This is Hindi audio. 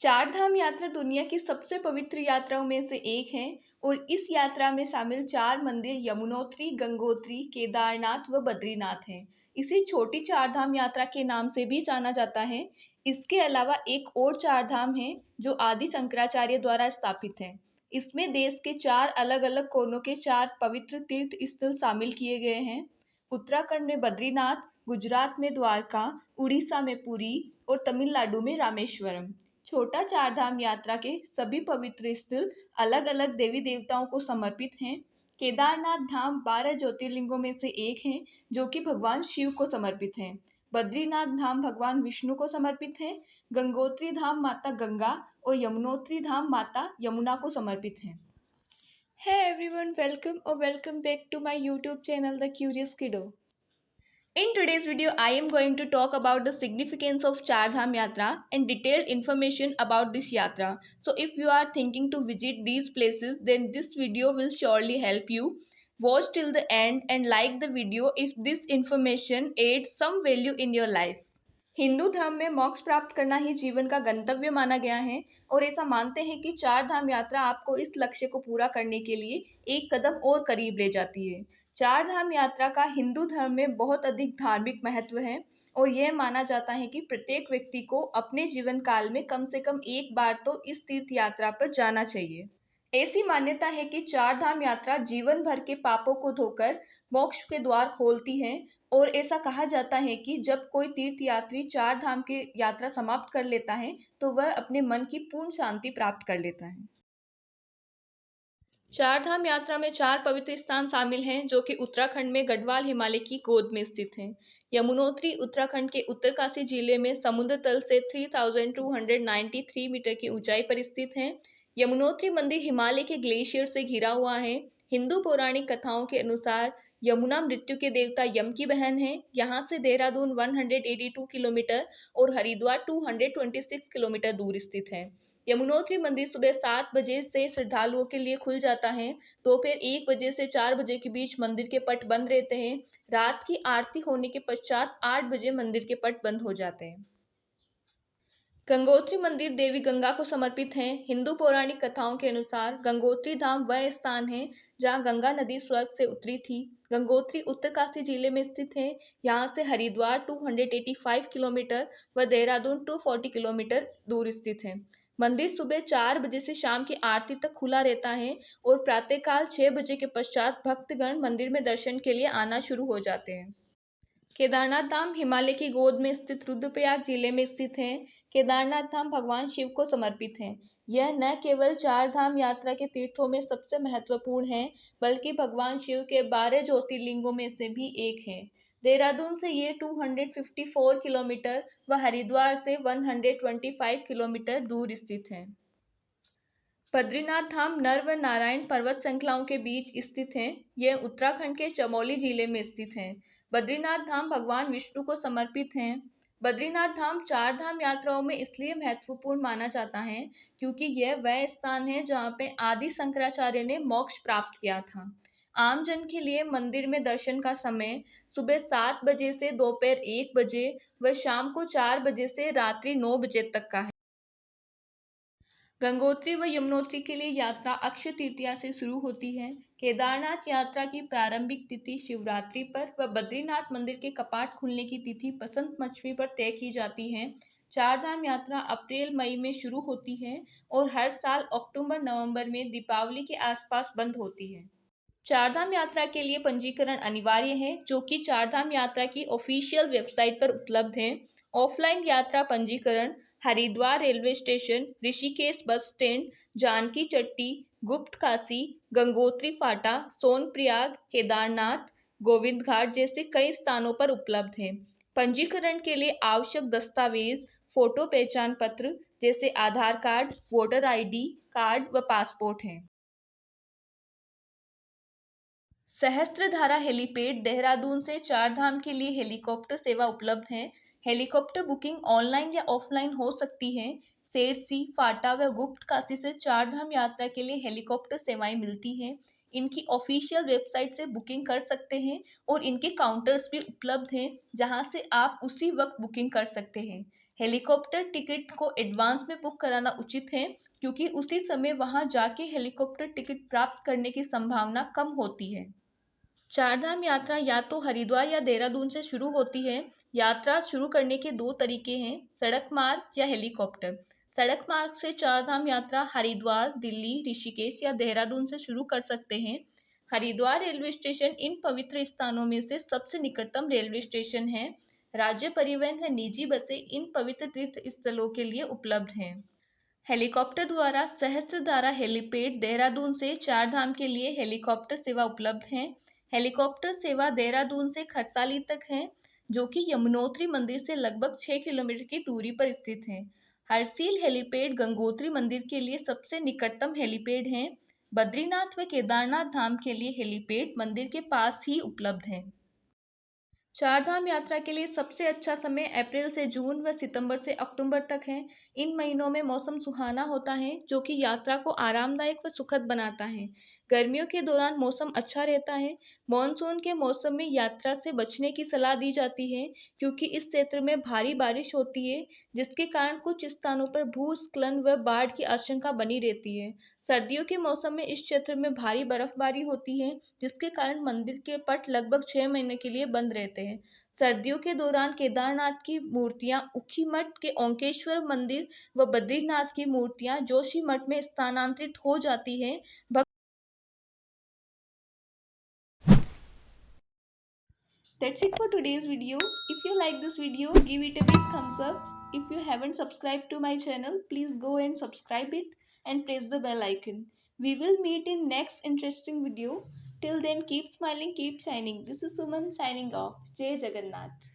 चार धाम यात्रा दुनिया की सबसे पवित्र यात्राओं में से एक है और इस यात्रा में शामिल चार मंदिर यमुनोत्री, गंगोत्री, केदारनाथ व बद्रीनाथ हैं। इसे छोटी चार धाम यात्रा के नाम से भी जाना जाता है। इसके अलावा एक और चार धाम है जो आदि शंकराचार्य द्वारा स्थापित है। इसमें देश के चार अलग अलग कोनों के चार पवित्र तीर्थ स्थल शामिल किए गए हैं। उत्तराखंड में बद्रीनाथ, गुजरात में द्वारका, उड़ीसा में पुरी और तमिलनाडु में रामेश्वरम। छोटा चार धाम यात्रा के सभी पवित्र स्थल अलग अलग देवी देवताओं को समर्पित हैं। केदारनाथ धाम 12 ज्योतिर्लिंगों में से एक है जो कि भगवान शिव को समर्पित है। बद्रीनाथ धाम भगवान विष्णु को समर्पित है। गंगोत्री धाम माता गंगा और यमुनोत्री धाम माता यमुना को समर्पित है। Hey everyone, welcome or welcome back to my YouTube channel The Curious Kiddo. In today's video, I am going to talk about the significance of Char Dham Yatra and detailed information about this yatra. So if you are thinking to visit these places, then this video will surely help you. Watch till the end and like the video if this information adds some value in your life. Hindu धर्म में मोक्ष प्राप्त करना ही जीवन का गंतव्य माना गया है और ऐसा मानते हैं कि चार धाम यात्रा आपको इस लक्ष्य को पूरा करने के लिए एक कदम और करीब ले जाती है। चार धाम यात्रा का हिंदू धर्म में बहुत अधिक धार्मिक महत्व है और यह माना जाता है कि प्रत्येक व्यक्ति को अपने जीवन काल में कम से कम एक बार तो इस तीर्थ यात्रा पर जाना चाहिए। ऐसी मान्यता है कि चार धाम यात्रा जीवन भर के पापों को धोकर मोक्ष के द्वार खोलती है और ऐसा कहा जाता है कि जब कोई तीर्थ यात्री चार धाम की यात्रा समाप्त कर लेता है तो वह अपने मन की पूर्ण शांति प्राप्त कर लेता है। चार धाम यात्रा में चार पवित्र स्थान शामिल हैं जो कि उत्तराखंड में गढ़वाल हिमालय की गोद में स्थित हैं। यमुनोत्री उत्तराखंड के उत्तरकाशी जिले में समुद्र तल से 3293 मीटर की ऊंचाई पर स्थित है। यमुनोत्री मंदिर हिमालय के ग्लेशियर से घिरा हुआ है। हिंदू पौराणिक कथाओं के अनुसार यमुना मृत्यु के देवता यम की बहन है। यहाँ से देहरादून 182 किलोमीटर और हरिद्वार 226 किलोमीटर दूर स्थित है। यमुनोत्री मंदिर सुबह 7 बजे से श्रद्धालुओं के लिए खुल जाता है। दोपहर 1 बजे से 4 बजे के बीच मंदिर के पट बंद रहते हैं। रात की आरती होने के पश्चात 8 बजे मंदिर के पट बंद हो जाते हैं। गंगोत्री मंदिर देवी गंगा को समर्पित है। हिंदू पौराणिक कथाओं के अनुसार गंगोत्री धाम वह स्थान है जहां गंगा नदी स्वर्ग से उतरी थी। गंगोत्री उत्तरकाशी जिले में स्थित है। यहाँ से हरिद्वार 285 किलोमीटर व देहरादून 240 किलोमीटर दूर स्थित है। मंदिर सुबह 4 बजे से शाम की आरती तक खुला रहता है और प्रातःकाल 6 बजे के पश्चात भक्तगण मंदिर में दर्शन के लिए आना शुरू हो जाते हैं। केदारनाथ धाम हिमालय की गोद में स्थित रुद्रप्रयाग जिले में स्थित है। केदारनाथ धाम भगवान शिव को समर्पित है। यह न केवल चार धाम यात्रा के तीर्थों में सबसे महत्वपूर्ण है बल्कि भगवान शिव के 12 ज्योतिर्लिंगों में से भी एक है। देहरादून से ये 254 किलोमीटर व हरिद्वार से 125 किलोमीटर दूर स्थित है। बद्रीनाथ धाम नर व नारायण पर्वत श्रृंखलाओं के बीच स्थित है। यह उत्तराखंड के चमोली जिले में स्थित है। बद्रीनाथ धाम भगवान विष्णु को समर्पित है। बद्रीनाथ धाम चार धाम यात्राओं में इसलिए महत्वपूर्ण माना जाता है क्योंकि यह वह स्थान है जहाँ पे आदि शंकराचार्य ने मोक्ष प्राप्त किया था। आम जन के लिए मंदिर में दर्शन का समय सुबह 7 बजे से दोपहर 1 बजे व शाम को 4 बजे से रात्रि 9 बजे तक का है। गंगोत्री व यमुनोत्री के लिए यात्रा अक्षय तृतीया से शुरू होती है। केदारनाथ यात्रा की प्रारंभिक तिथि शिवरात्रि पर व बद्रीनाथ मंदिर के कपाट खुलने की तिथि बसंत पंचमी पर तय की जाती है। चार धाम यात्रा अप्रैल मई में शुरू होती है और हर साल अक्टूबर नवंबर में दीपावली के आसपास बंद होती है। चार धाम यात्रा के लिए पंजीकरण अनिवार्य है जो कि चार धाम यात्रा की ऑफिशियल वेबसाइट पर उपलब्ध है। ऑफलाइन यात्रा पंजीकरण Haridwar railway station, Rishikesh bus stand, Janaki चट्टी, गुप्त काशी, गंगोत्री फाटा, सोनप्रयाग, केदारनाथ, गोविंद घाट जैसे कई स्थानों पर उपलब्ध है। पंजीकरण के लिए आवश्यक दस्तावेज फोटो पहचान पत्र जैसे आधार कार्ड, वोटर ID कार्ड व पासपोर्ट हैं। सहस्त्रधारा हेलीपैड देहरादून से चार धाम के लिए हेलीकॉप्टर सेवा उपलब्ध है। हेलीकॉप्टर बुकिंग ऑनलाइन या ऑफलाइन हो सकती है। सेरसी, फाटा व गुप्त काशी से चार धाम यात्रा के लिए हेलीकॉप्टर सेवाएं मिलती हैं। इनकी ऑफिशियल वेबसाइट से बुकिंग कर सकते हैं और इनके काउंटर्स भी उपलब्ध हैं जहां से आप उसी वक्त बुकिंग कर सकते हैं। हेलीकॉप्टर टिकट को एडवांस में बुक कराना उचित है, क्योंकि उसी समय वहां जाके हेलीकॉप्टर टिकट प्राप्त करने की संभावना कम होती है। चारधाम यात्रा या तो हरिद्वार या देहरादून से शुरू होती है। यात्रा शुरू करने के दो तरीके हैं, सड़क मार्ग या हेलीकॉप्टर। सड़क मार्ग से चारधाम यात्रा हरिद्वार, दिल्ली, ऋषिकेश या देहरादून से शुरू कर सकते हैं। हरिद्वार रेलवे स्टेशन इन पवित्र स्थानों में से सबसे निकटतम रेलवे स्टेशन है। राज्य परिवहन व निजी बसें इन पवित्र तीर्थ स्थलों के लिए उपलब्ध हैं। हेलीकॉप्टर द्वारा सहस्त्रधारा हेलीपैड देहरादून से चारधाम के लिए हेलीकॉप्टर सेवा उपलब्ध है। हेलीकॉप्टर सेवा देहरादून से खरसाली तक है, जो कि यमुनोत्री मंदिर से लगभग 6 किलोमीटर की दूरी पर स्थित है। हरसील हेलीपैड गंगोत्री मंदिर के लिए सबसे निकटतम हेलीपैड है। बद्रीनाथ व केदारनाथ धाम के लिए हेलीपैड मंदिर के पास ही उपलब्ध है। चारधाम यात्रा के लिए सबसे अच्छा समय अप्रैल से जून व सितंबर से अक्टूबर तक है। इन महीनों में मौसम सुहाना होता है, जो कि यात्रा को आरामदायक व सुखद बनाता है। गर्मियों के दौरान मौसम अच्छा रहता है। मॉनसून के मौसम में यात्रा से बचने की सलाह दी जाती है, क्योंकि इस क्षेत्र में भारी बारिश होती है, जिसके कारण कुछ स्थानों पर भूस्खलन व बाढ़ की आशंका बनी रहती है। सर्दियों के मौसम में इस क्षेत्र में भारी बर्फबारी होती है, जिसके कारण मंदिर के पट लगभग 6 महीने के लिए बंद रहते हैं। सर्दियों के दौरान केदारनाथ की मूर्तियां ऊखीमठ के ओंकेश्वर मंदिर व बद्रीनाथ की मूर्तियां जोशीमठ में स्थानांतरित हो जाती हैं। That's it for today's video. If you like this video, give it a big thumbs up. If you haven't subscribed to my channel, please go and subscribe it and press the bell icon. We will meet in next interesting video. Till then, keep smiling, keep shining. This is Suman signing off. Jai Jagannath.